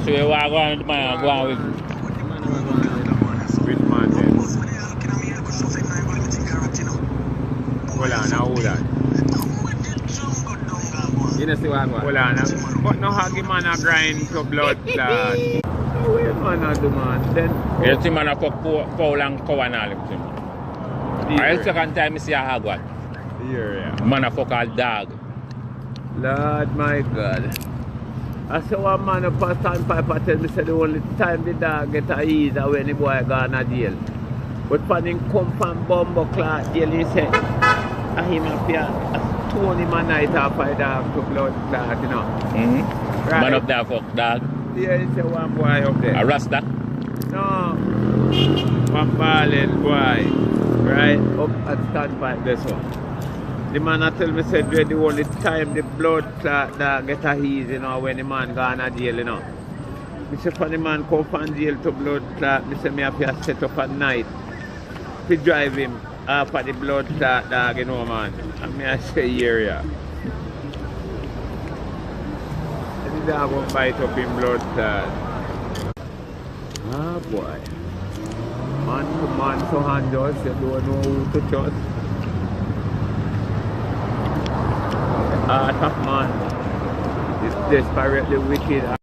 So you want to go on the man go on with man then. Hold on, now hold on. You know see what I'm Hold on, but no huggy man a grind to blood clot. No way man a do man. Then you see man a fuck foul and cow and all them thing. I second time I see a hog one. yeah. Man a fuck all dog. Lord my God. I saw one man up a standpipe tell me say the only time the dog get a ease is when the boy gone a jail. But when him come from Bumbo Clot jail, he say, him up here, stone him a night off a dog to blood clot, you know. Mm-hmm. Right. Man up there fuck dog. Yeah, he say one boy up there. A Rasta. No. One ballin' boy. Right up at standpipe this one. The man a tell me said the only time the blood clot dog get a ease, you know, when the man gone a jail, you know. Me say for the man come from jail to blood clot, me say me have to set up at night to drive him after the blood clot dog, you know, man. And me I say yeah. And the dog won't bite up in blood clot. Ah boy. Man to man so handles, you don't know who to trust. Tough man is desperately wicked.